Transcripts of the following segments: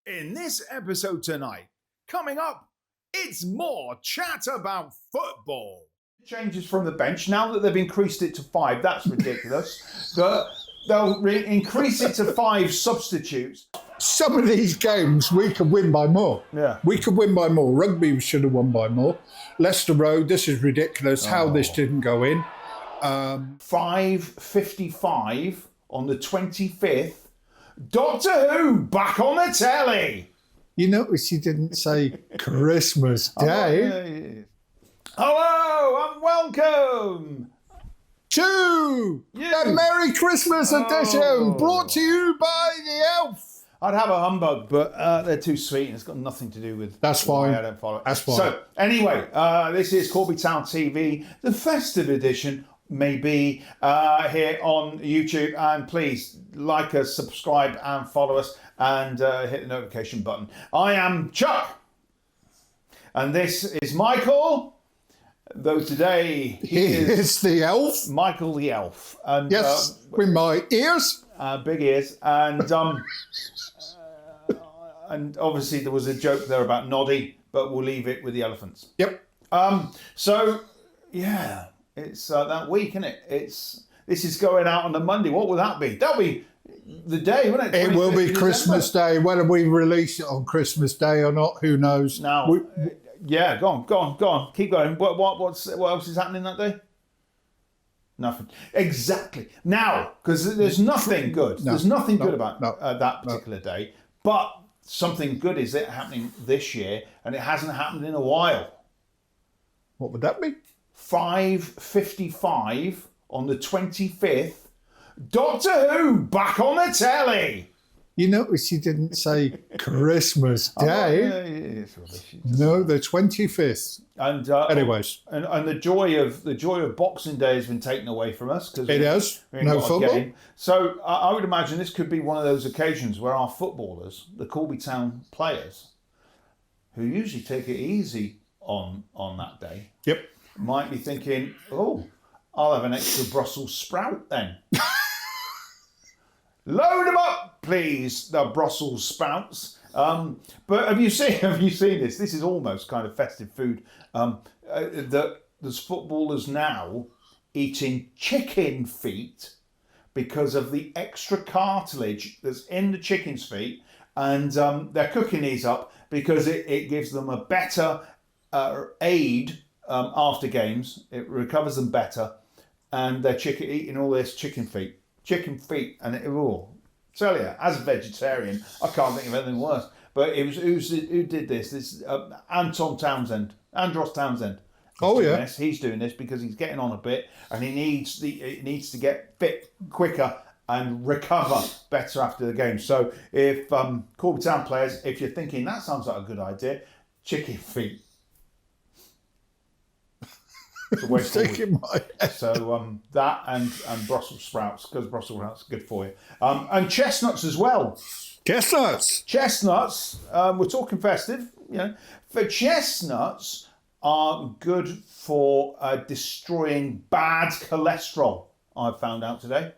In this episode tonight, coming up, it's more chat about football. Changes from the bench. Now that they've increased it to 5, that's ridiculous. They'll increase it to 5 substitutes. Some of these games we could win by more. Yeah. We could win by more. Rugby should have won by more. Leicester Road, this is ridiculous how this didn't go in. 5:55 on the 25th. Doctor Who back on the telly. You notice he didn't say Christmas Day. Hello and welcome to the Merry Christmas edition, brought to you by the Elf. I'd have a humbug, but they're too sweet and it's got nothing to do with... That's fine. I don't follow it. That's fine. So, anyway, this is Corby Town TV, the festive edition, maybe, here on YouTube. And please like us, subscribe and follow us and hit the notification button. I am Chuck. And this is Michael. Though today he is the elf. Michael the elf. And, yes, with my ears. Big ears. And obviously there was a joke there about Noddy, but we'll leave it with the elephants. Yep. So, yeah, it's that week, isn't it? This is going out on a Monday. What will that be? That'll be the day, won't it? It will be Christmas Day. Whether we release it on Christmas Day or not, who knows? Now, yeah, go on. Keep going. What else is happening that day? Nothing. Exactly. Now, because there's nothing good. There's nothing good about that particular day. But something good is happening this year, and it hasn't happened in a while. What would that be? 5:55 on the 25th. Doctor Who back on the telly. You notice he didn't say Christmas Day. No, the 25th. And anyways, and the joy of Boxing Day has been taken away from us because it has no football. So I would imagine this could be one of those occasions where our footballers, the Corby Town players, who usually take it easy on that day, might be thinking, "Oh, I'll have an extra Brussels sprout then." Load them up, please, the Brussels sprouts. But have you seen this? This is almost kind of festive food. There's footballers now eating chicken feet because of the extra cartilage that's in the chicken's feet, and they're cooking these up because it gives them a better aid after games. It recovers them better, and they're eating all this chicken feet, and tell you, as a vegetarian, I can't think of anything worse. But it was who did this? This Andros Townsend. Oh yeah, he's doing this because he's getting on a bit, and he needs to get fit quicker and recover better after the game. So if Corby Town players, if you're thinking that sounds like a good idea, chicken feet. So that and Brussels sprouts, because Brussels sprouts are good for you, and chestnuts as well. Chestnuts. We're talking festive, For chestnuts are good for destroying bad cholesterol. I've found out today.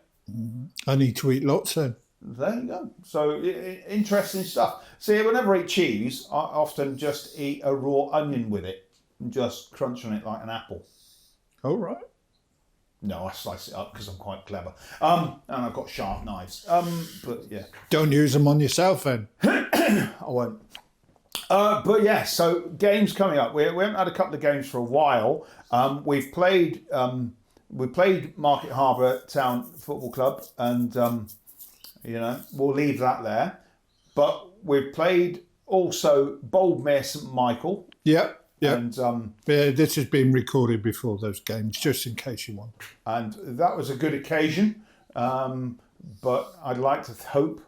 I need to eat lots then. There you go. So interesting stuff. See, whenever I eat cheese, I often just eat a raw onion with it and just crunch on it like an apple. Oh, right. No, I slice it up because I'm quite clever. And I've got sharp knives. But yeah. Don't use them on yourself then. I won't. But yeah, so games coming up. We haven't had a couple of games for a while. We played Market Harbour Town Football Club, and we'll leave that there. But we've played also Boldmere St Michael. Yep. Yeah, and this has been recorded before those games, just in case you want. And that was a good occasion, but I'd like to hope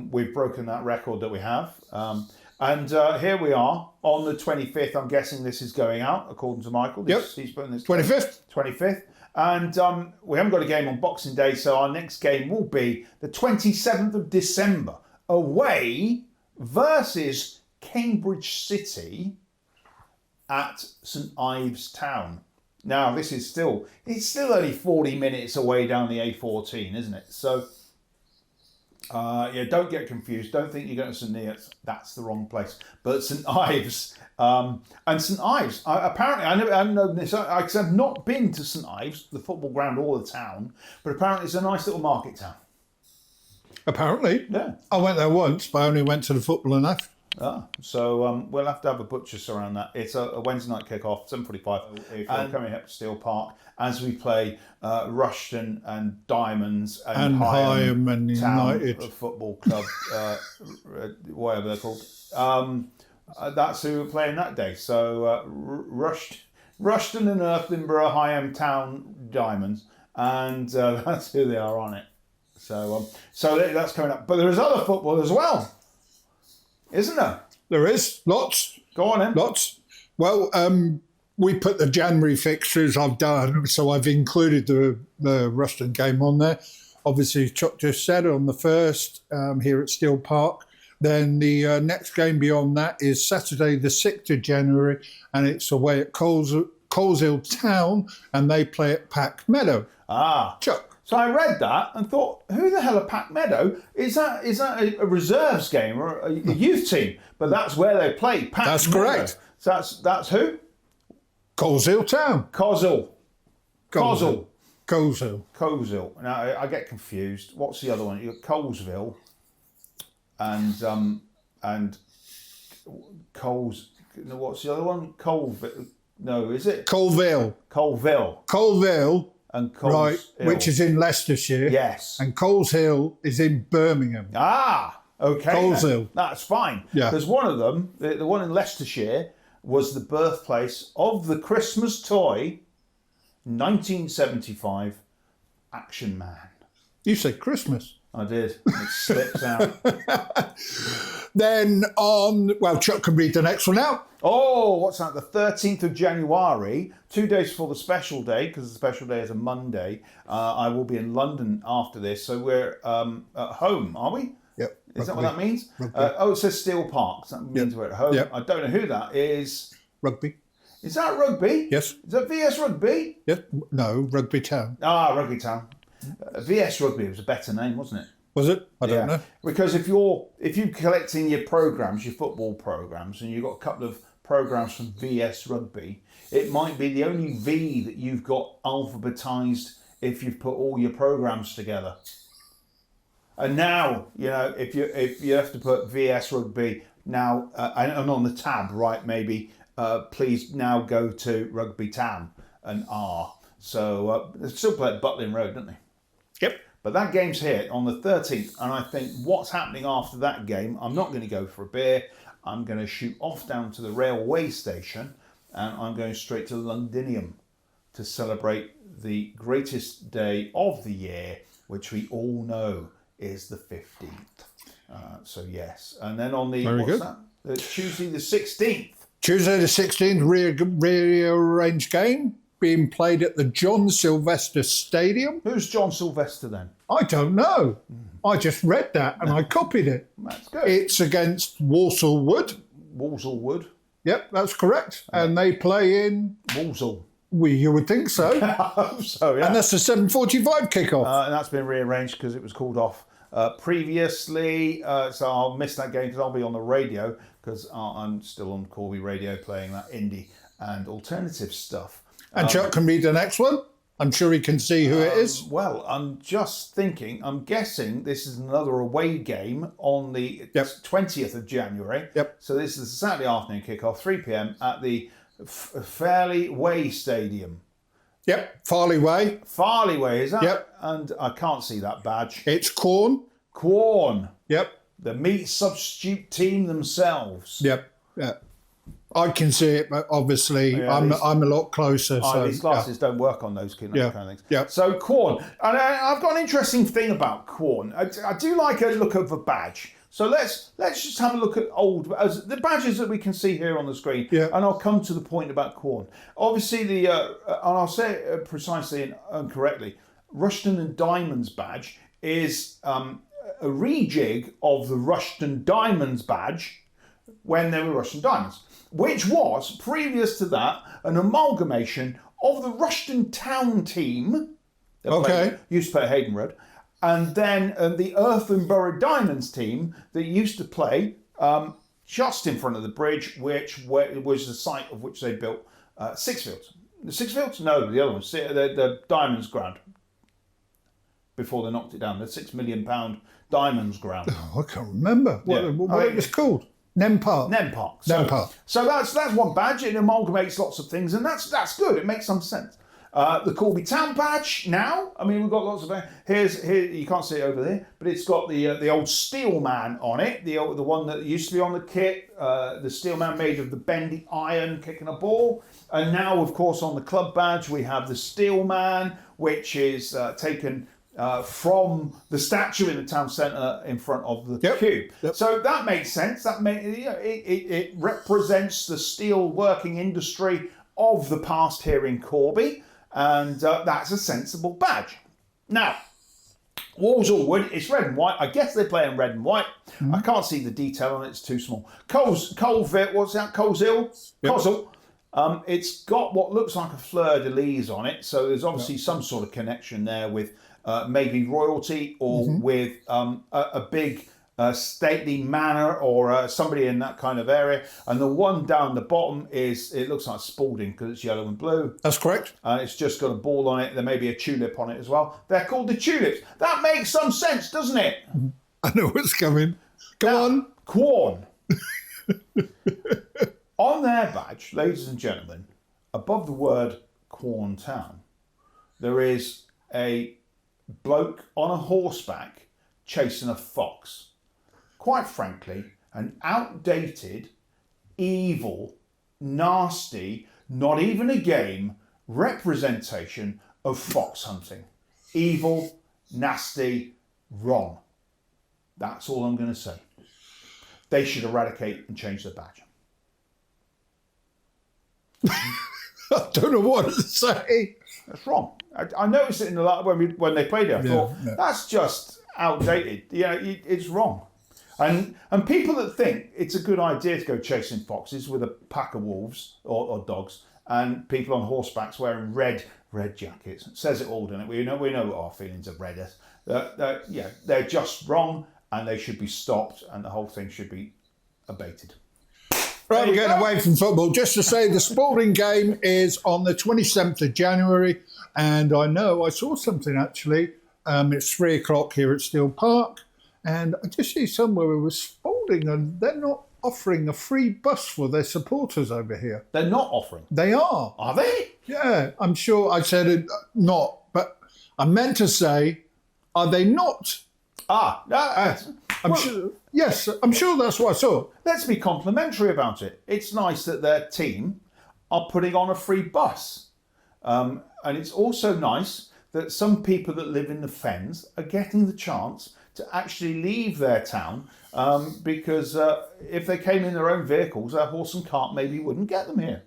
we've broken that record that we have. And here we are on the 25th. I'm guessing this is going out, according to Michael. He's putting this 25th. 25th. And we haven't got a game on Boxing Day, so our next game will be the 27th of December, away versus Cambridge City at St Ives Town. Now, it's still only 40 minutes away down the A14, isn't it? So Yeah, don't get confused. Don't think you're going to St Neots. That's the wrong place. But St Ives, and St Ives. Apparently, I've known this. I've not been to St Ives, the football ground or the town, but apparently it's a nice little market town. Apparently, Yeah. I went there once, but I only went to the football and that. So we'll have to have a butcher's around that. It's a Wednesday night kick-off, 7:45. If you're coming up to Steel Park, as we play Rushton and Diamonds and Higham and Town United Football Club, whatever they're called. That's who we're playing that day. So Rushton and Earthlinborough, Higham Town Diamonds, and that's who they are on it. So that's coming up. But there is other football as well, isn't there? There is lots. Go on then. Lots. Well, we put the January fixtures I've done, so I've included the Rushton game on there. Obviously, Chuck just said on the 1st here at Steel Park. Then the next game beyond that is Saturday the 6th of January, and it's away at Coleshill Town, and they play at Pack Meadow. Chuck. So I read that and thought, who the hell are Pack Meadow? Is that a reserves game or a youth team? But that's where they play. Pack That's Meadow. correct. So that's who? Coleshill Town. Coleshill. Now I get confused. What's the other one? You got Colesville and Coles. No, what's the other one? Colville. No, is it Colville. Colville. And Coles right, Hill. which is in Leicestershire. Yes. And Coleshill is in Birmingham. Okay. Coleshill. That's fine. Yeah. Because one of them, the one in Leicestershire, was the birthplace of the Christmas toy, 1975, Action Man. You said Christmas. I did. It slips out. Then Chuck can read the next one out. Oh, what's that? The 13th of January, 2 days before the special day, because the special day is a Monday. I will be in London after this, so we're at home, are we? Yep. Is that what that means? It says Steel Park. So that means we're at home. Yep. I don't know who that is. Rugby. Is that rugby? Yes. Is that VS Rugby? Yes. No, Rugby Town. Rugby Town. VS Rugby was a better name, wasn't it? Was it? I don't know. Because if you're collecting your programmes, your football programmes, and you've got a couple of programmes from VS Rugby, it might be the only V that you've got alphabetised if you've put all your programmes together. And now, if you have to put VS Rugby now, and on the tab, right, maybe, please now go to Rugby Town and R. So they still play at Butlin Road, don't they? Yep. But that game's here on the 13th, and I think what's happening after that game, I'm not going to go for a beer. I'm going to shoot off down to the railway station, and I'm going straight to Londinium to celebrate the greatest day of the year, which we all know is the 15th. So yes, and then on the Tuesday the 16th. Tuesday the 16th, rearranged game being played at the John Sylvester Stadium. Who's John Sylvester then? I don't know. I just read that and I copied it. That's good. It's against Walsall Wood. Walsall Wood. Yep, that's correct. And they play in Walsall. You would think so. I hope so, yeah. And that's the 7:45 kickoff. And that's been rearranged because it was called off previously. So I'll miss that game because I'll be on the radio because I'm still on Corby Radio playing that indie and alternative stuff. And Chuck can read the next one. I'm sure he can see who it is. Well, I'm just thinking, I'm guessing this is another away game on the 20th of January. Yep. So this is a Saturday afternoon kickoff, 3 p.m. at the Farley Way Stadium. Yep, Farley Way. Farley Way, is that? Yep. And I can't see that badge. It's Quorn. Quorn. Yep. The meat substitute team themselves. Yep. Yep. I can see it, but obviously I'm a lot closer. So these glasses don't work on those kind of things. Yeah. So Quorn, and I've got an interesting thing about Quorn. I do like a look of a badge. So let's just have a look at the badges that we can see here on the screen. Yeah. And I'll come to the point about Quorn. Obviously and I'll say it precisely and correctly. Rushton and Diamonds badge is a rejig of the Rushton Diamonds badge when they were Rushton Diamonds, which was, previous to that, an amalgamation of the Rushton Town team, used to play at Hayden Road, And then the Earthenborough Diamonds team that used to play just in front of the bridge, which was the site of which they built Sixfields. The Sixfields? No, the other one, the Diamonds ground. Before they knocked it down, the £6 million Diamonds ground. Oh, I can't remember what it was called. Nem Park. Nem Park. Nem Park. So that's one badge. It amalgamates lots of things, and that's good. It makes some sense. The Corby Town badge now. I mean, we've got lots of. Here you can't see it over there, but it's got the old steel man on it. The one that used to be on the kit. The steel man made of the bendy iron kicking a ball. And now, of course, on the club badge we have the steel man, which is taken from the statue in the town centre in front of the cube. Yep. So that makes sense. It represents the steel working industry of the past here in Corby, and that's a sensible badge. Now, Walsall Wood, it's red and white. I guess they play in red and white. Mm-hmm. I can't see the detail on it, it's too small. Colville, what's that? Coleshill? Yep. Coleshill. It's got what looks like a fleur-de-lis on it, so there's obviously some sort of connection there with maybe royalty or with a big stately manor or somebody in that kind of area. And the one down the bottom it looks like Spalding because it's yellow and blue. That's correct. And it's just got a ball on it. There may be a tulip on it as well. They're called the tulips. That makes some sense, doesn't it? I know what's coming. Go on. Quorn. On their badge, ladies and gentlemen, above the word Quorn Town, there is a bloke on a horseback chasing a fox. Quite frankly, an outdated, evil, nasty, not even a game, representation of fox hunting. Evil, nasty, wrong. That's all I'm going to say. They should eradicate and change their badge. I don't know what to say. That's wrong. I noticed it in the when they played it. I thought that's just outdated. It's wrong. And people that think it's a good idea to go chasing foxes with a pack of wolves or dogs, and people on horsebacks wearing red jackets, it says it all, doesn't it? We know what our feelings of red is. They're just wrong, and they should be stopped, and the whole thing should be abated. Right, we're getting away from football. Just to say, the sporting game is on the 27th of January, and I saw something actually. It's 3:00 here at Steel Park, and I just see somewhere it was Spalding, and they're not offering a free bus for their supporters over here. They're not offering? They are. Are they? Yeah, I'm sure I said it not, but I meant to say, are they not? I'm sure. Yes, I'm sure that's what I saw. Let's be complimentary about it. It's nice that their team are putting on a free bus. And it's also nice that some people that live in the Fens are getting the chance to actually leave their town because if they came in their own vehicles, their horse and cart maybe wouldn't get them here.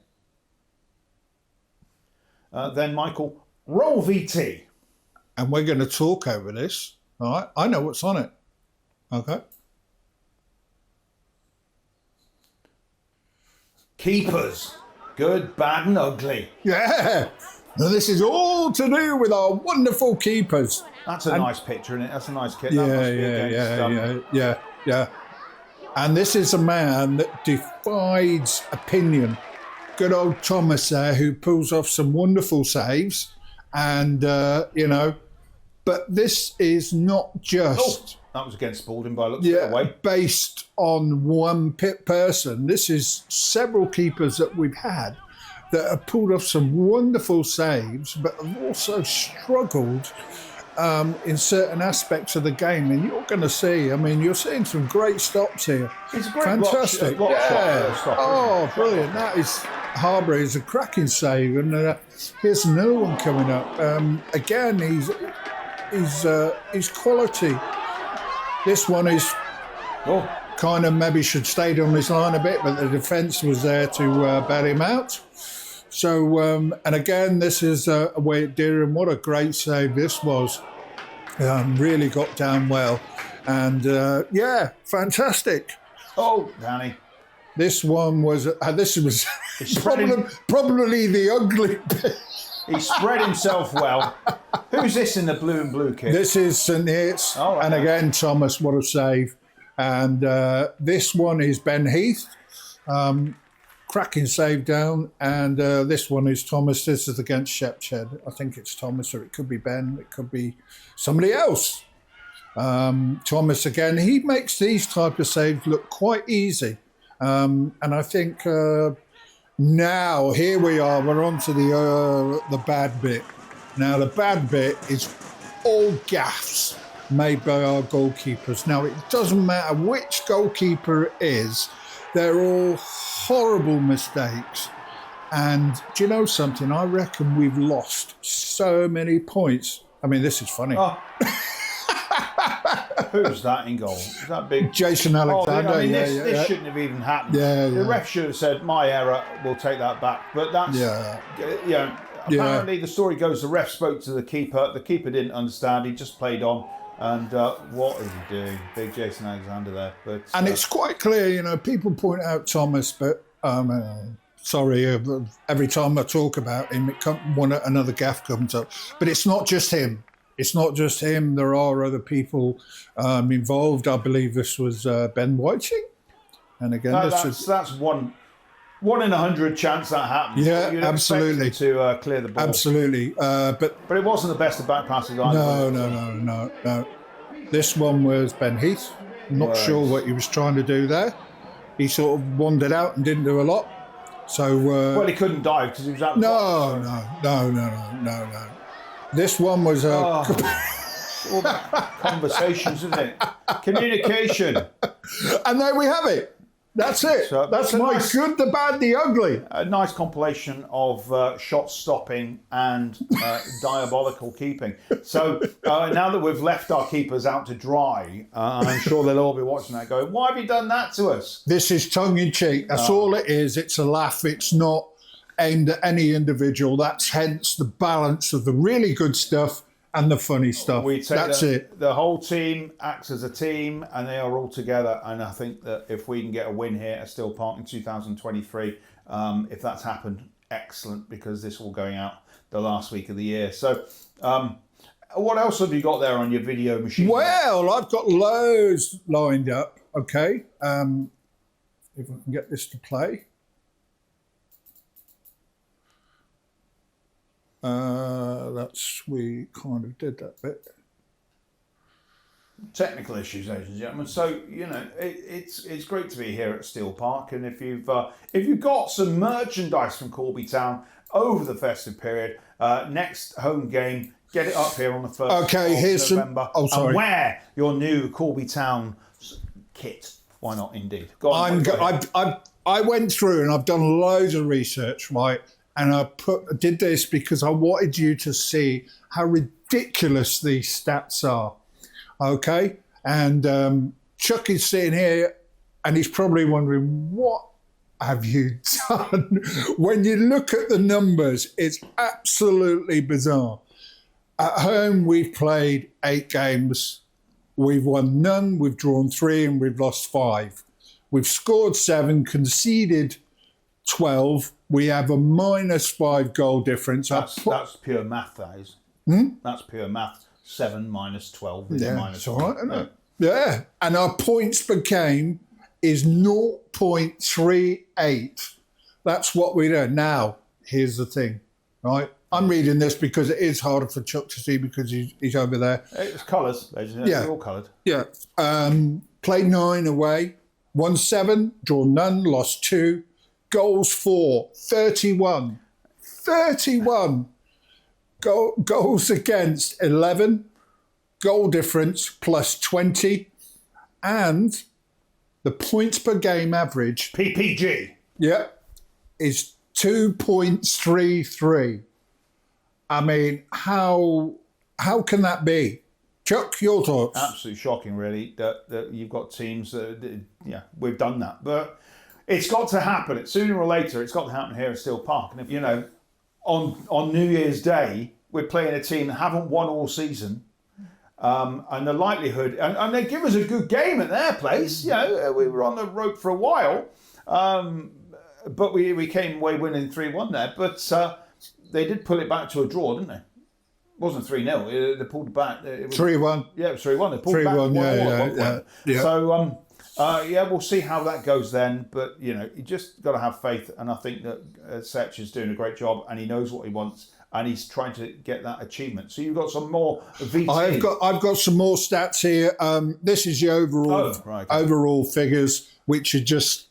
Then, Michael, roll VT. And we're going to talk over this. All right, I know what's on it. Okay. Keepers. Good, bad and ugly. Yeah. Now, this is all to do with our wonderful keepers. That's a nice picture, isn't it? That's a nice kit. Yeah. And this is a man that defies opinion. Good old Thomas there, who pulls off some wonderful saves. And, but this is not just... that was against Spalding by looks of the way. Based on one person. This is several keepers that we've had that have pulled off some wonderful saves, but have also struggled in certain aspects of the game. And you're going to see, you're seeing some great stops here. It's a great fantastic. Stop, brilliant. That is Harbury is a cracking save, and here's another one coming up. Again, he's quality. This one is kind of maybe should stayed on his line a bit, but the defence was there to bail him out. So, and again, this is away at Deering. What a great save this was. Really got down well. And, fantastic. Oh, Danny. This one was, probably the ugly bit. He spread himself well. Who's this in the blue and blue kit? This is St. Neots, and again, Thomas, what a save. And this one is Ben Heath. Cracking save down. And this one is Thomas. This is against Shepshed. I think it's Thomas, or it could be Ben. It could be somebody else. Thomas again. He makes these type of saves look quite easy. And I think now, here we are. We're on to the bad bit. Now, the bad bit is all gaffes made by our goalkeepers. Now, it doesn't matter which goalkeeper it is. They're all horrible mistakes. And do you know something? I reckon we've lost so many points. I mean, this is funny. Oh. Who's that in goal? Is that big? Jason Alexander. This shouldn't have even happened. The ref should have said, my error, we'll take that back. But that's, apparently the story goes, the ref spoke to the keeper. The keeper didn't understand. He just played on. And what is he doing? Big Jason Alexander there. But and it's quite clear, people point out Thomas, but sorry, every time I talk about him, another gaff comes up. But it's not just him. It's not just him. There are other people involved. I believe this was Ben Whiting. And again, that's one in 100 chance that happens. Yeah, absolutely. To clear the ball. Absolutely. But it wasn't the best of back passes either. No. This one was Ben Heath. I'm not sure what he was trying to do there. He sort of wandered out and didn't do a lot. So well, he couldn't dive because he was out. No. This one was all that conversations, isn't it? Communication. And there we have it. That's it. So that's my good, the bad, the ugly. A nice compilation of shot stopping and diabolical keeping. So now that we've left our keepers out to dry, I'm sure they'll all be watching that going, why have you done that to us? This is tongue in cheek. That's all it is. It's a laugh. It's not aimed at any individual. That's hence the balance of the really good stuff and the funny stuff. That's it. The whole team acts as a team and they are all together. And I think that if we can get a win here at Still Park in 2023, if that's happened, excellent, because this will going out the last week of the year. So what else have you got there on your video machine? Well, I've got loads lined up. Okay. If I can get this to play. We kind of did that bit. Technical issues, ladies and gentlemen. So it's great to be here at Still Park, and if you've got some merchandise from Corby Town over the festive period, next home game, get it up here on the 1st of November. And wear your new Corby Town kit. Why not? Indeed. I went through and I've done loads of research, right? And I did this because I wanted you to see how ridiculous these stats are. Okay? And Chuck is sitting here and he's probably wondering, what have you done? When you look at the numbers, it's absolutely bizarre. At home, we've played 8 games. We've won none, we've drawn 3, and we've lost 5. We've scored 7, conceded 12. We have a -5 goal difference. That's pure math, that is. That's pure math. 7 minus 12 is minus 1. All right, isn't it? Yeah. And our points per game is 0.38. That's what we do. Now, here's the thing, right? I'm reading this because it is harder for Chuck to see because he's over there. It's colours. They're all coloured. Yeah. Played 9 away, won 7, drawn none, lost 2. Goals for 31. 31. Goals against 11. Goal difference +20. And the points per game average, PPG, is 2.33. I mean, how can that be? Chuck, your thoughts? Absolutely shocking, really, that you've got teams that, we've done that. But it's got to happen. Sooner or later, it's got to happen here at Still Park. And if, on New Year's Day, we're playing a team that haven't won all season. And the likelihood, and they give us a good game at their place. We were on the rope for a while. But we came away winning 3-1 there. But they did pull it back to a draw, didn't they? It wasn't 3-0. They pulled it back. It was 3-1. Yeah, it was 3-1. They pulled it back 3-1, yeah. So, we'll see how that goes then. But, you just got to have faith. And I think that Setch is doing a great job and he knows what he wants and he's trying to get that achievement. So you've got some more VT. I've got some more stats here. This is the overall figures, which are just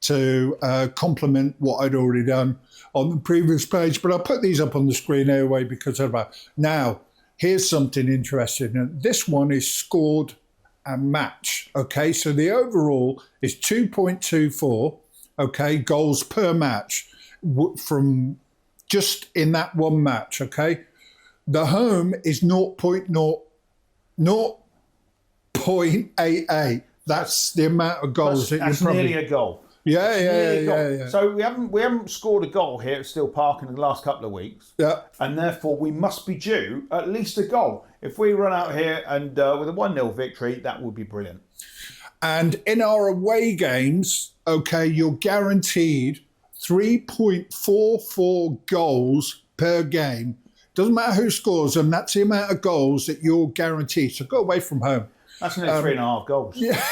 to complement what I'd already done on the previous page. But I'll put these up on the screen anyway because of that. Now, here's something interesting. This one is scored and match. Okay, so the overall is 2.24, okay, goals per match from just in that one match, okay? The home is 0.88. That's the amount of goals that's nearly a goal. Yeah. So we haven't scored a goal here at Still Park in the last couple of weeks. Yeah. And therefore we must be due at least a goal. If we run out here and with a 1-0 victory, that would be brilliant. And in our away games, okay, you're guaranteed 3.44 goals per game. Doesn't matter who scores them, that's the amount of goals that you're guaranteed. So go away from home. That's nearly 3.5 goals. Yeah.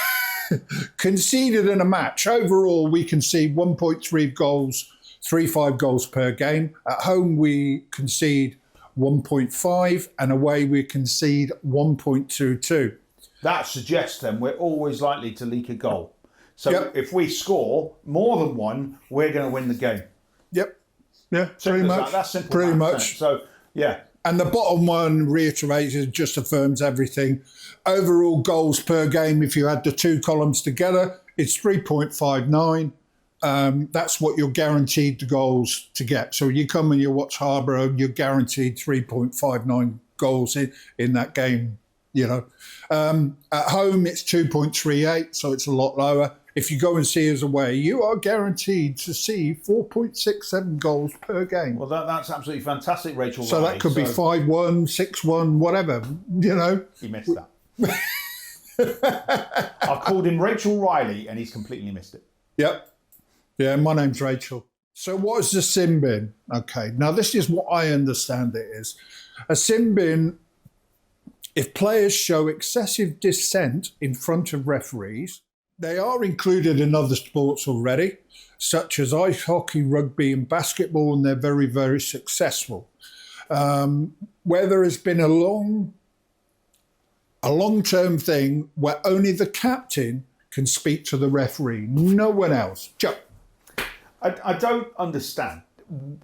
Conceded in a match. Overall, we concede 1.3 goals, 3.5 goals per game. At home, we concede 1.5, and away we concede 1.22. That suggests then we're always likely to leak a goal. So if we score more than one, we're going to win the game. Yep. Yeah, pretty much. That's simple. Pretty math, much. So, yeah. And the bottom one reiterates and just affirms everything. Overall goals per game, if you add the two columns together, it's 3.59. That's what you're guaranteed the goals to get. So you come and you watch Harborough, you're guaranteed 3.59 goals in that game, At home, it's 2.38, so it's a lot lower. If you go and see us away, you are guaranteed to see 4.67 goals per game. Well, that's absolutely fantastic, Rachel. So that could be 5-1, 6-1, whatever, He missed that. I called him Rachel Riley and he's completely missed it. Yep. Yeah, my name's Rachel. So what is the sin bin? Okay, now this is what I understand it is. A sin bin, if players show excessive dissent in front of referees, they are included in other sports already, such as ice hockey, rugby and basketball, and they're very, very successful. Where there has been a long-term thing where only the captain can speak to the referee, no one else. Joe. I don't understand.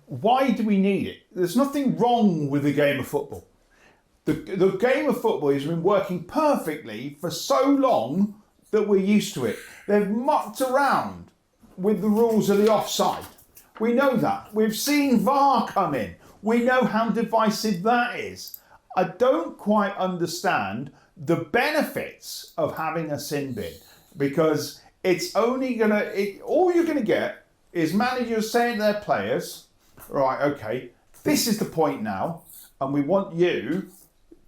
Why do we need it? There's nothing wrong with the game of football. The game of football has been working perfectly for so long that we're used to it. They've mucked around with the rules of the offside. We know that. We've seen VAR come in. We know how divisive that is. I don't quite understand the benefits of having a sin bin because it's only all you're gonna get is managers saying to their players, right, okay, this is the point now, and we want you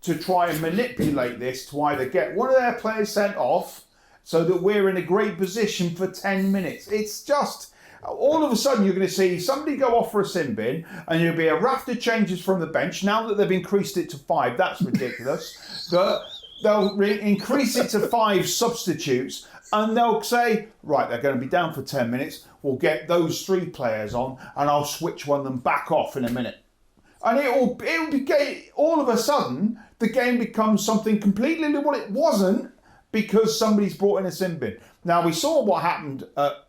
to try and manipulate this to either get one of their players sent off so that we're in a great position for 10 minutes. It's just, all of a sudden you're going to see somebody go off for a sin bin and there'll be a raft of changes from the bench. Now that they've increased it to 5, that's ridiculous. But they'll increase it to 5 substitutes and they'll say, right, they're going to be down for 10 minutes. We'll get those 3 players on and I'll switch one of them back off in a minute. And it'll be all of a sudden, the game becomes something completely what it wasn't because somebody's brought in a sin bin. Now, we saw what happened at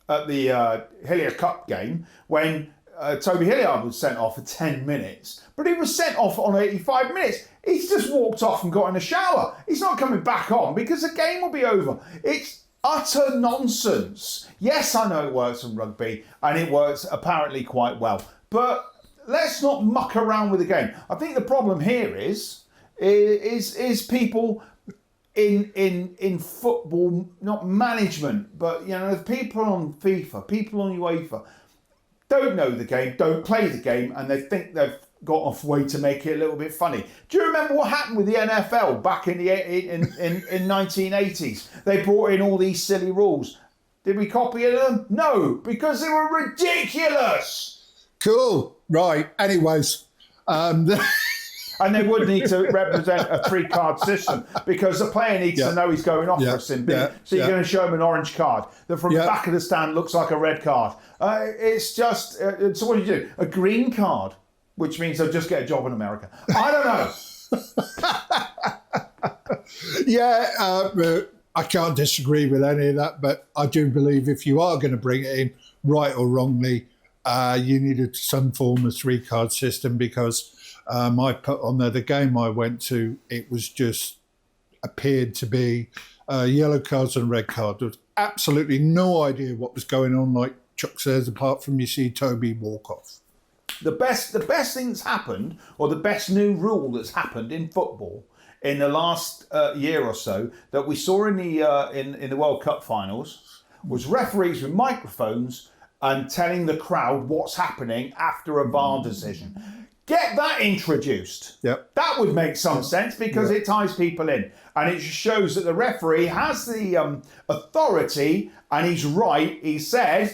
the Hillier Cup game when Toby Hilliard was sent off for 10 minutes, but he was sent off on 85 minutes. He's just walked off and got in the shower. He's not coming back on because the game will be over. It's utter nonsense. Yes, I know it works in rugby and it works apparently quite well, but let's not muck around with the game. I think the problem here is people in football, not management, but people on FIFA, people on UEFA, don't know the game, don't play the game, and they think they've got off way to make it a little bit funny. Do you remember what happened with the NFL back in the in 1980s? They brought in all these silly rules. Did we copy them? No, because they were ridiculous. Cool. Right. Anyways, And they would need to represent a 3-card system because the player needs to know he's going off for a sin bin. So you're going to show him an orange card that from the back of the stand looks like a red card. It's just, so what do? A green card, which means they'll just get a job in America. I don't know. I can't disagree with any of that, but I do believe if you are going to bring it in, right or wrongly, you needed some form of 3-card system because I put on there the game I went to, it was just appeared to be yellow cards and red cards. There was absolutely no idea what was going on, like Chuck says, apart from you see Toby walk off. The best thing that's happened, or the best new rule that's happened in football in the last year or so that we saw in the World Cup finals was referees with microphones and telling the crowd what's happening after a VAR decision. Get that introduced. Yep. That would make some sense because it ties people in. And it just shows that the referee has the authority, and he's right. He said,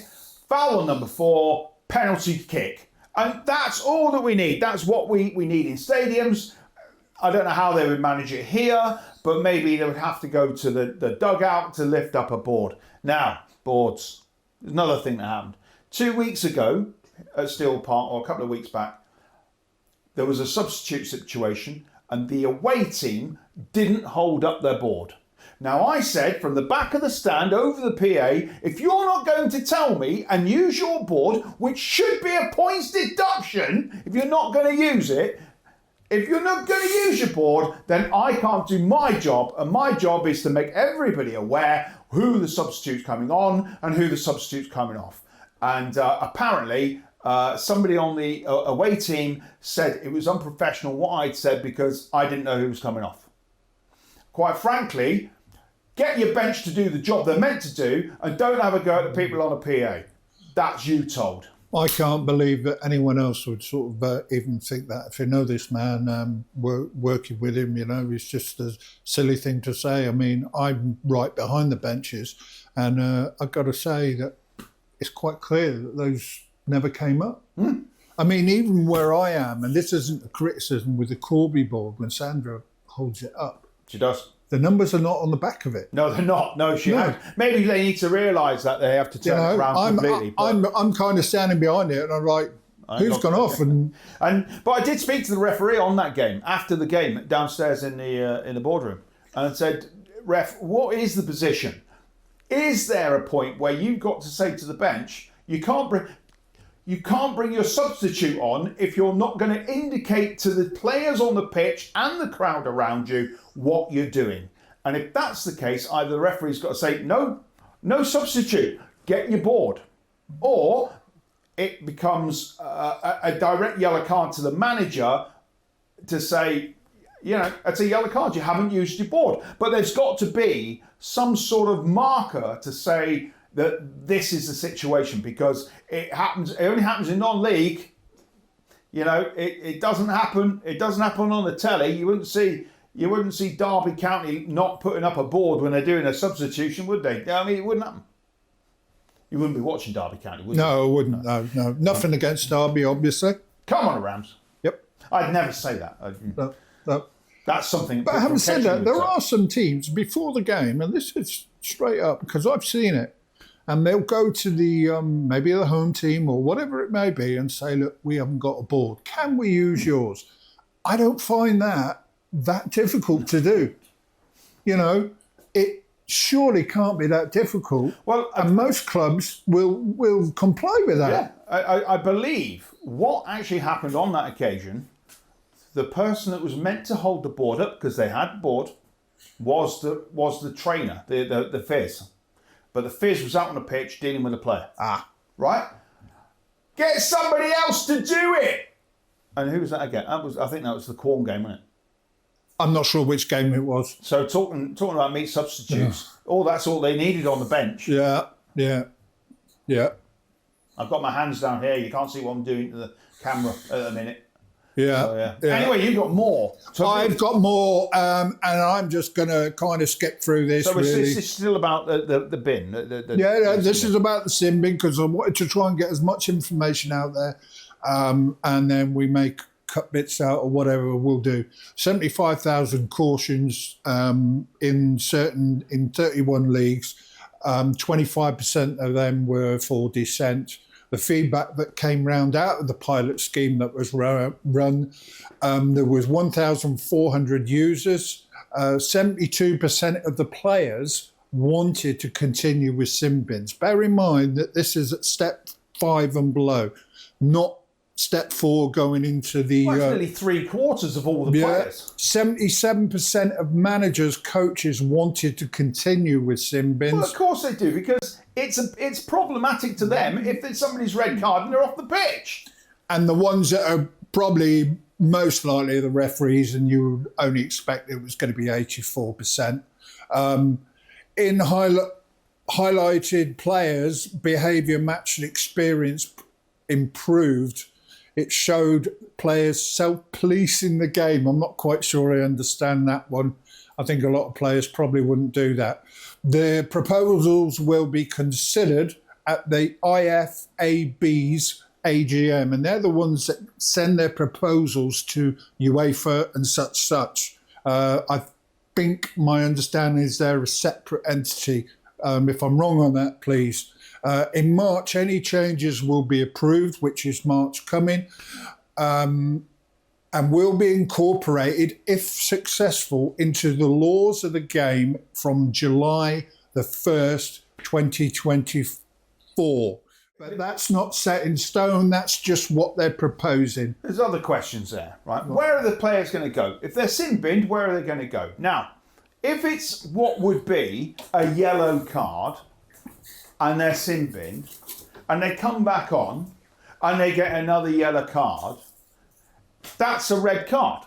foul on number 4, penalty kick. And that's all that we need. That's what we need in stadiums. I don't know how they would manage it here, but maybe they would have to go to the dugout to lift up a board. Now, boards. Another thing that happened. 2 weeks ago at Steel Park, or a couple of weeks back, there was a substitute situation and the away team didn't hold up their board. Now I said from the back of the stand over the PA, if you're not going to tell me and use your board, which should be a points deduction, if you're not going to use it, if you're not going to use your board, then I can't do my job. And my job is to make everybody aware who the substitute's coming on and who the substitute's coming off. And apparently, somebody on the away team said it was unprofessional what I'd said because I didn't know who was coming off. Quite frankly, get your bench to do the job they're meant to do and don't have a go at the people on a PA. That's you told. I can't believe that anyone else would sort of even think that. If you know this man, working with him, you know, it's just a silly thing to say. I mean, I'm right behind the benches and I've got to say that it's quite clear that those never came up. I mean, even where I am, and this isn't a criticism with the Corby board when Sandra holds it up. She does. The numbers are not on the back of it. No, they're not. No, she hasn't. Maybe they need to realise that they have to turn it around completely. I'm kind of standing behind it, and I'm like, who's gone off? But I did speak to the referee on that game after the game downstairs in the boardroom, and said, "Ref, what is the position? Is there a point where you've got to say to the bench, you can't bring your substitute on if you're not going to indicate to the players on the pitch and the crowd around you what you're doing? And if that's the case, either the referee's got to say, no substitute, get your board. Or it becomes a direct yellow card to the manager to say, you know, it's a yellow card, you haven't used your board. But there's got to be some sort of marker to say that this is the situation, because it only happens in non-league. You know, it doesn't happen on the telly. You wouldn't see Derby County not putting up a board when they're doing a substitution, would they? I mean, it wouldn't happen. You wouldn't be watching Derby County, would you? No, I wouldn't. No. Nothing against Derby, obviously. Come on, Rams. Yep. I'd never say that. No. That's something. But having said that, there are some teams before the game, and this is straight up because I've seen it, and they'll go to the maybe the home team or whatever it may be and say, look, we haven't got a board. Can we use yours? I don't find that difficult to do. You know, it surely can't be that difficult. Well, and most clubs will comply with that. Yeah, I believe what actually happened on that occasion, the person that was meant to hold the board up, because they had the board, was the trainer, the Fizz. But the Fizz was out on the pitch dealing with the player. Right? Get somebody else to do it! And who was that again? I think that was the Quorn game, wasn't it? I'm not sure which game it was. So talking about meat substitutes, that's all they needed on the bench. Yeah. I've got my hands down here. You can't see what I'm doing to the camera at the minute. Yeah. So, yeah. Anyway, you've got more. I've got more, and I'm just going to kind of skip through this. So really. This is still about the bin. This is about the sin bin because I wanted to try and get as much information out there. and then we may cut bits out or whatever we'll do. 75,000 cautions in 31 leagues. 25% of them were for dissent. The feedback that came round out of the pilot scheme that was run, there was 1,400 users. 72% of the players wanted to continue with sin bins. Bear in mind that this is at step 5 and below, not step 4 going into the... Well, that's nearly 3/4 of all the players. 77% of managers, coaches wanted to continue with sin bins. Well, of course they do, because it's problematic to them if there's somebody's red card and they're off the pitch. And the ones that are probably most likely the referees, and you would only expect it was going to be 84%. In highlighted players, behaviour match and experience improved. It showed players self-policing the game. I'm not quite sure I understand that one. I think a lot of players probably wouldn't do that. The proposals will be considered at the IFAB's AGM, and they're the ones that send their proposals to UEFA and such. I think my understanding is they're a separate entity. If I'm wrong on that, please. In March, any changes will be approved, which is March coming, and will be incorporated, if successful, into the laws of the game from July the 1st, 2024. But that's not set in stone. That's just what they're proposing. There's other questions there, right? Where are the players going to go? If they're sin binned, where are they going to go? Now, if it's what would be a yellow card and they're sin binned and they come back on and they get another yellow card, that's a red card.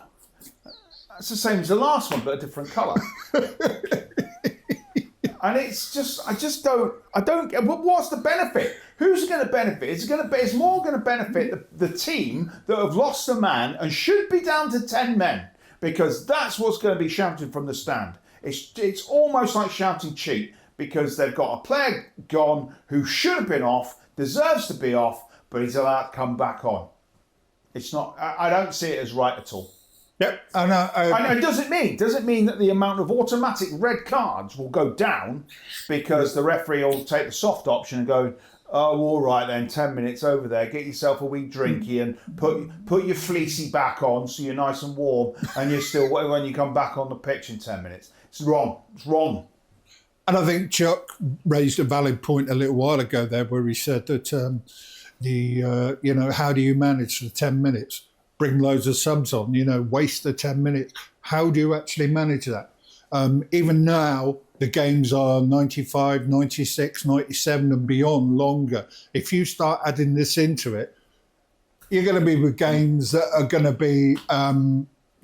That's the same as the last one, but a different colour. And it's just, I don't get, what's the benefit? Who's going to benefit? It's more going to benefit the team that have lost a man and should be down to 10 men, because that's what's going to be shouted from the stand. It's almost like shouting cheat, because they've got a player gone who should have been off, deserves to be off, but he's allowed to come back on. It's not, I don't see it as right at all. Yep. And does it mean that the amount of automatic red cards will go down because the referee will take the soft option and go, oh, all right then, 10 minutes over there, get yourself a wee drinky and put your fleecy back on so you're nice and warm and you're still when you come back on the pitch in 10 minutes. It's wrong. It's wrong. And I think Chuck raised a valid point a little while ago there, where he said that how do you manage the 10 minutes? Bring loads of subs on, waste the 10 minutes. How do you actually manage that? Even now, the games are 95, 96, 97 and beyond longer. If you start adding this into it, you're going to be with games that are going to be,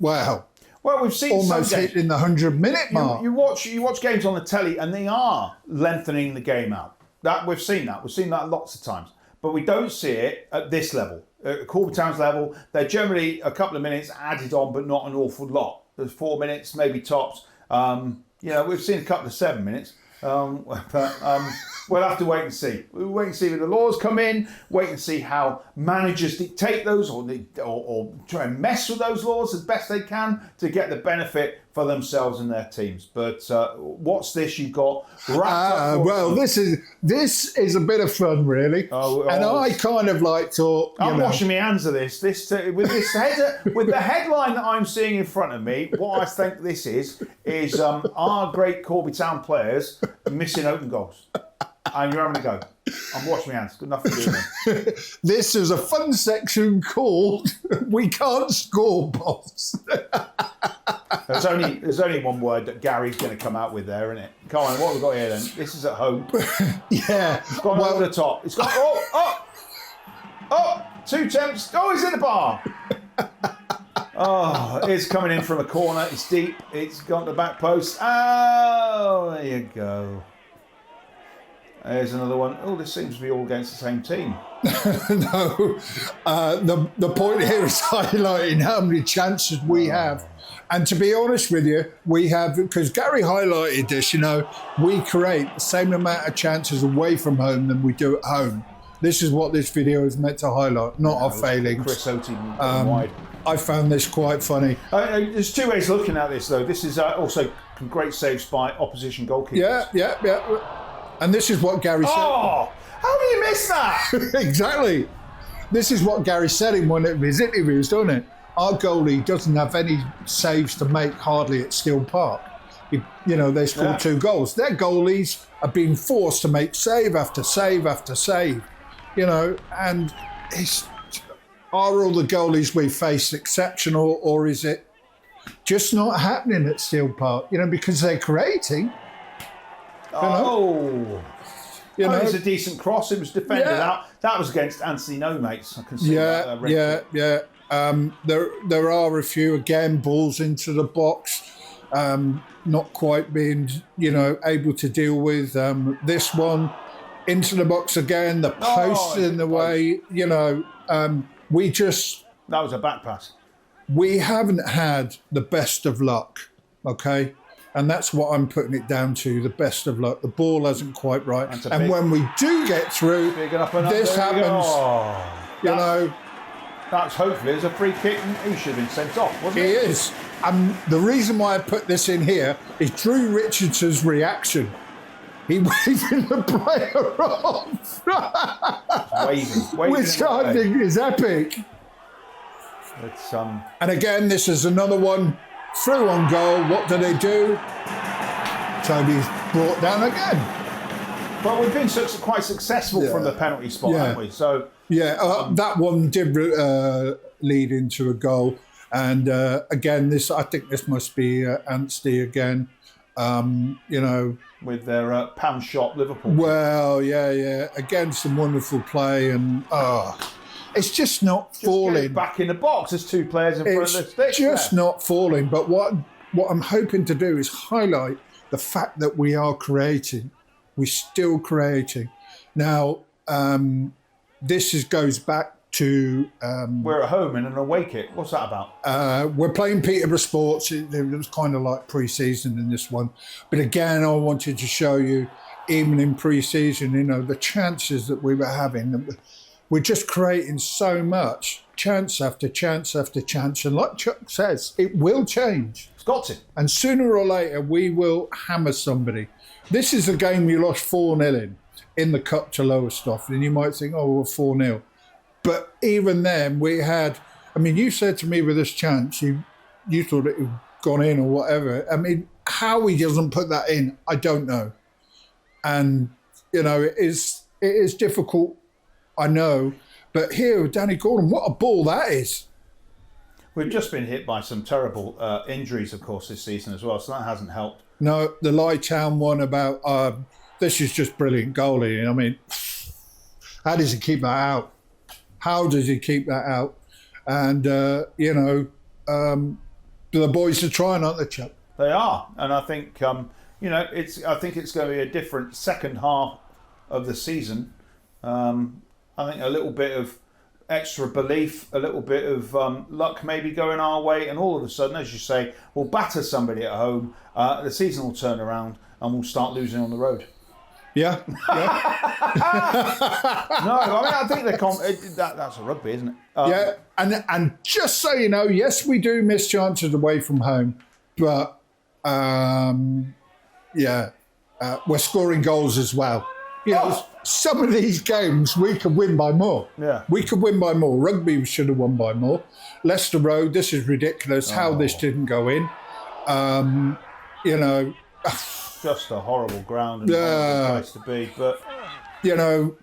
well, we've seen almost hitting the 100-minute mark. You watch games on the telly and they are lengthening the game out. We've seen that. We've seen that lots of times. But we don't see it at this level. At Corby Town's level, they're generally a couple of minutes added on, but not an awful lot. There's 4 minutes, maybe tops. We've seen a couple of 7 minutes. We'll have to wait and see. We'll wait and see when the laws come in, wait and see how managers dictate those or try and mess with those laws as best they can to get the benefit for themselves and their teams. But what's this you've got wrapped up? Well, this is a bit of fun, really. And I kind of thought... I'm washing my hands of this. With the headline that I'm seeing in front of me, what I think this is our great Corby Town players missing open goals. And you're having a go. I'm washing my hands. Got nothing to do with it. This is a fun section called "We Can't Score, Boss." There's only one word that Gary's going to come out with there, isn't it? Come on, what have we got here then? This is at home. Yeah. It's gone over the top. It's gone. Oh! 2 attempts. Oh, he's in the bar. Oh, it's coming in from a corner. It's deep. It's gone to the back post. Oh, there you go. There's another one. Oh, this seems to be all against the same team. No. The point here is highlighting how many chances we have. And to be honest with you, we have, because Gary highlighted this, we create the same amount of chances away from home than we do at home. This is what this video is meant to highlight, not our failings. Chris Oaty wide. I found this quite funny. There's two ways of looking at this, though. This is also great saves by opposition goalkeepers. Yeah. And this is what Gary said. Oh, how do you miss that? Exactly. This is what Gary said in one of his interviews, doesn't it? Our goalie doesn't have any saves to make hardly at Steel Park. They scored 2 goals. Their goalies are being forced to make save after save after save. And are all the goalies we face exceptional, or is it just not happening at Steel Park? Because they're creating. It's a decent cross. It was defended out. That was against Anthony No, mates. I can see that. There are a few, again, balls into the box, not quite being, able to deal with. This one, into the box again, the post in the way, That was a back pass. We haven't had the best of luck, okay? And that's what I'm putting it down to, the best of luck. The ball isn't quite right. And when we do get through, this happens. That's hopefully as a free kick, and he should have been sent off, wasn't he? He is. And the reason why I put this in here is Drew Richardson's reaction. He waving the player off. waving Which I think is epic. And again, this is another one. Through on goal, what do they do? Toby's brought down again. Well, we've been quite successful from the penalty spot, haven't we? So that one did lead into a goal. And again, I think this must be Anstey again. With their pound shot Liverpool. Well, yeah. Again, some wonderful play, and it's just not falling. Back in the box, there's 2 players in front of the stick. It's just not falling. But what I'm hoping to do is highlight the fact that we are creating. We're still creating. Now, this goes back to... we're at home in an away kit. What's that about? We're playing Peterborough Sports. It was kind of like pre-season in this one. But again, I wanted to show you, even in pre-season, the chances that we were having. We're just creating so much, chance after chance after chance. And like Chuck says, it will change. It's got to. And sooner or later, we will hammer somebody. This is a game we lost 4-0 in the cup to Lowestoft. And you might think, we're 4-0. But even then, we had... you said to me with this chance, you thought it had gone in or whatever. How he doesn't put that in, I don't know. And, it is difficult, I know. But here, Danny Gordon, what a ball that is. We've just been hit by some terrible injuries, of course, this season as well, so that hasn't helped. No, the Town one about, this is just brilliant goalie. How does he keep that out? How does he keep that out? And, the boys are trying, aren't they, Chuck? They are. And I think, I think it's going to be a different second half of the season. I think a little bit of extra belief, a little bit of luck maybe going our way, and all of a sudden, as you say, we'll batter somebody at home, the season will turn around and we'll start losing on the road. Yeah. No, I think that's a rugby, isn't it? And just so you know, yes, we do miss chances away from home, but we're scoring goals as well. Some of these games we could win by more. Yeah. We could win by more. Rugby should have won by more. Leicester Road, this is ridiculous how this didn't go in. Just a horrible ground and horrible place to be. But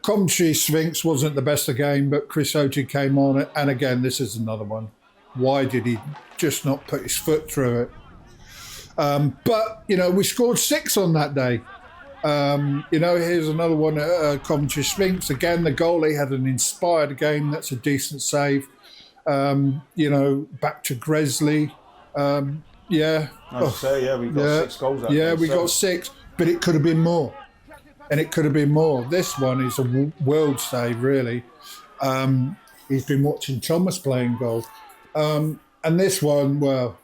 Coventry Sphinx wasn't the best of game, but Chris Oaty came on it. And again, this is another one. Why did he just not put his foot through it? But we scored 6 on that day. Here's another one at Coventry Sphinx. Again, the goalie had an inspired game. That's a decent save. Back to Gresley. We got 6 goals out there. We got 6, but it could have been more. And it could have been more. This one is a world save, really. He's been watching Thomas playing goal. And this one, well,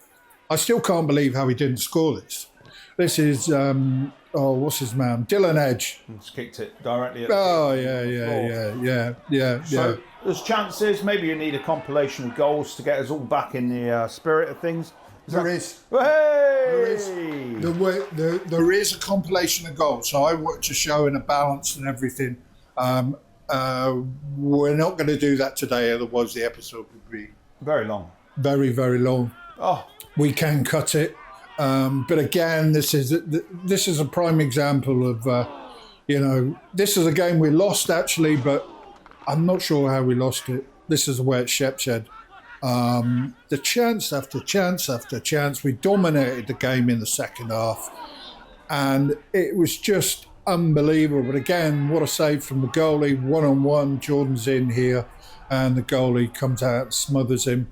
I still can't believe how he didn't score this. This is what's his name? Dylan Edge. Just kicked it directly at Oh the yeah. So there's chances. Maybe you need a compilation of goals to get us all back in the spirit of things. There is. Hey! There is a compilation of goals. So I watch a show in a balance and everything. We're not going to do that today, otherwise the episode would be very long. Very, very long. Oh, we can cut it, but again, this is a prime example of, this is a game we lost actually, but I'm not sure how we lost it. This is the way it's Shepshed. The chance after chance after chance, we dominated the game in the second half, and it was just unbelievable. But again, what a save from the goalie, one-on-one. Jordan's in here, and the goalie comes out and smothers him.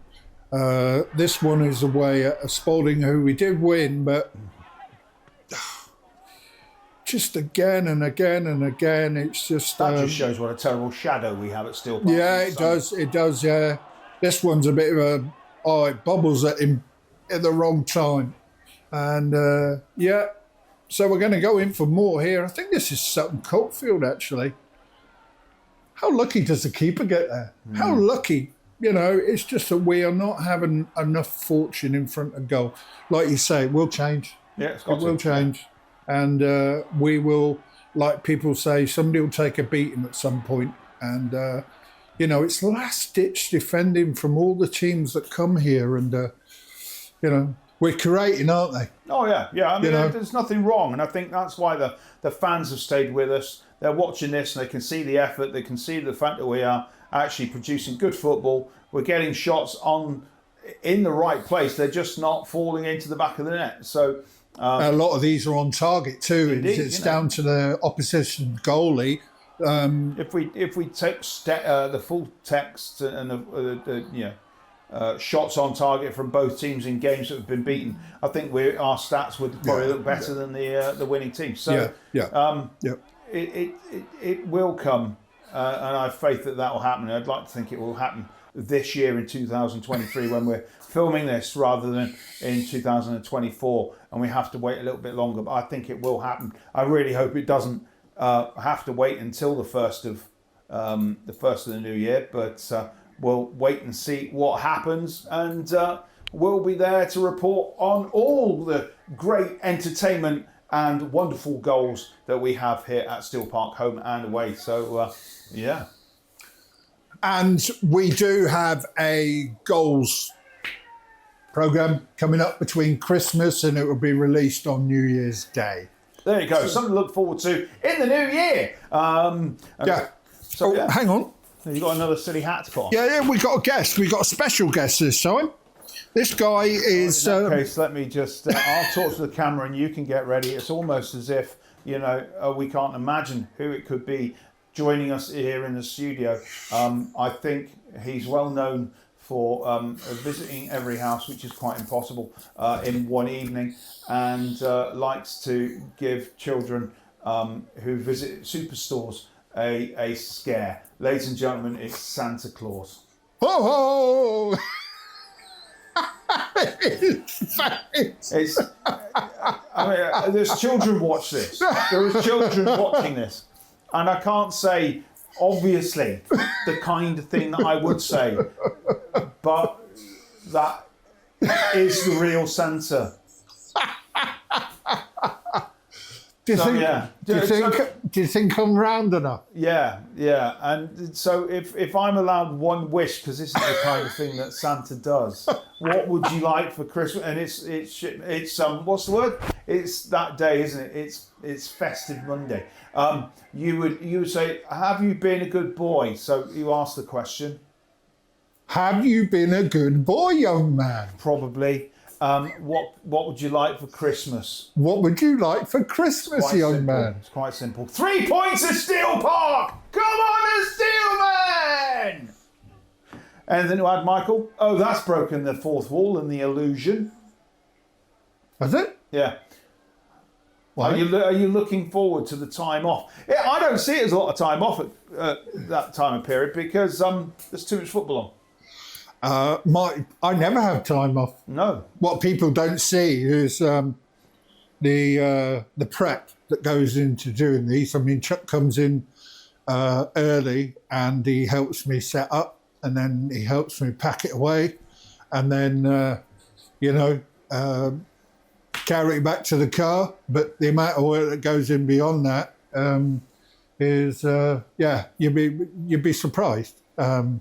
This one is away at Spalding, who we did win, but just again and again and again, it's just... That just shows what a terrible shadow we have at Steel Park. Yeah, it does, yeah. This one's a bit of a... Oh, it bubbles at him at the wrong time. And, yeah, so we're going to go in for more here. I think this is Sutton Coldfield, actually. How lucky does the keeper get there? How lucky? It's just that we are not having enough fortune in front of goal. Like you say, it will change. Yeah, it will change. And we will, like people say, somebody will take a beating at some point. And, it's last-ditch defending from all the teams that come here. And, we're creating, aren't they? Oh, yeah. I mean, there's nothing wrong. And I think that's why the fans have stayed with us. They're watching this and they can see the effort. They can see the fact that we are actually producing good football. We're getting shots in the right place. They're just not falling into the back of the net. So a lot of these are on target too. Indeed, it's down to the opposition goalie. If we take the full text and the shots on target from both teams in games that have been beaten, I think our stats would probably look better than the winning team. So it will come. And I have faith that will happen. I'd like to think it will happen this year in 2023 when we're filming this rather than in 2024 and we have to wait a little bit longer. But I think it will happen. I really hope it doesn't have to wait until the first of the new year. But we'll wait and see what happens, and we'll be there to report on all the great entertainment and wonderful goals that we have here at Steel Park, home and away. So, yeah. And we do have a goals programme coming up between Christmas, and it will be released on New Year's Day. There you go. Something to look forward to in the new year. Hang on. You've got another silly hat to put on. Yeah, we got a guest. We got a special guest this time. This guy is... In that case, let me just... I'll talk to the camera and you can get ready. It's almost as if, we can't imagine who it could be joining us here in the studio. I think he's well known for visiting every house, which is quite impossible, in one evening, and likes to give children who visit superstores a scare. Ladies and gentlemen, it's Santa Claus. Ho ho! There's children watch this. There is children watching this, and I can't say obviously the kind of thing that I would say, but that is the real Santa. Do you think I'm round enough? Yeah. And so if I'm allowed one wish, because this is the kind of thing that Santa does, what would you like for Christmas? And it's what's the word? It's that day, isn't it? It's festive Monday. You would say, have you been a good boy? So you ask the question. Have you been a good boy, young man? Probably. What would you like for Christmas? What would you like for Christmas, young man? It's quite simple. 3 points at Steel Park! Come on, the Steelman! Anything to add, Michael? Oh, that's broken the fourth wall and the illusion. Has it? Yeah. Why? Are you looking forward to the time off? Yeah, I don't see it as a lot of time off at that time of period because there's too much football on. I never have time off. No. What people don't see is the prep that goes into doing these. I mean, Chuck comes in early and he helps me set up, and then he helps me pack it away, and then carry it back to the car. But the amount of work that goes in beyond that is you'd be surprised for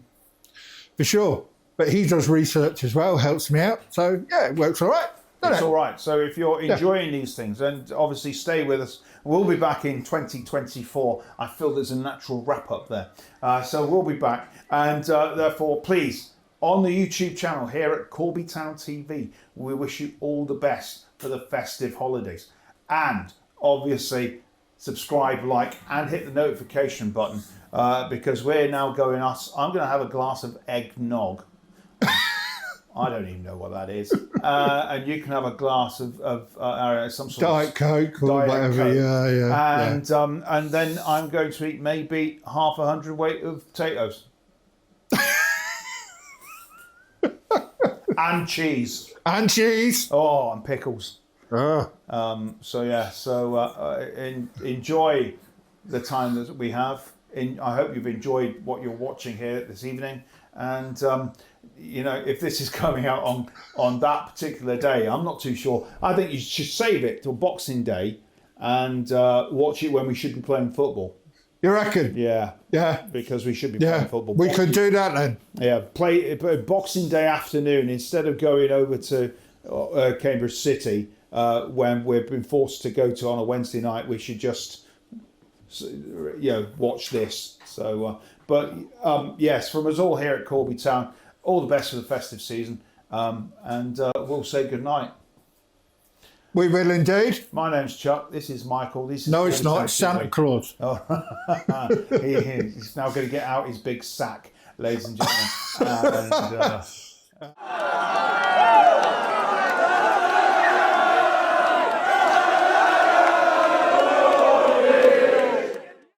sure. But he does research as well, helps me out. So yeah, it works all right. It's all right. So if you're enjoying these things, and obviously stay with us. We'll be back in 2024. I feel there's a natural wrap up there. So we'll be back. And therefore, please, on the YouTube channel here at Corby Town TV, we wish you all the best for the festive holidays. And obviously, subscribe, like, and hit the notification button because we're now going I'm going to have a glass of eggnog. I don't even know what that is. And you can have a glass of some sort Diet Coke or whatever. Coke. And then I'm going to eat maybe half a hundredweight of potatoes. And cheese. And cheese. Oh, and pickles. Oh. Enjoy the time that we have. I hope you've enjoyed what you're watching here this evening. And if this is coming out on that particular day, I'm not too sure. I think you should save it till Boxing Day and watch it when we should be playing football. You reckon? Yeah. Yeah. Because we should be playing football. We could do that then. Yeah. Play Boxing Day afternoon instead of going over to Cambridge City when we've been forced to go to on a Wednesday night. We should just watch this. So, yes, from us all here at Corby Town, all the best for the festive season, and we'll say good night. We will indeed. My name's Chuck. This is Michael. This is no, it's not. It's Santa Claus. Oh. He's now going to get out his big sack, ladies and gentlemen.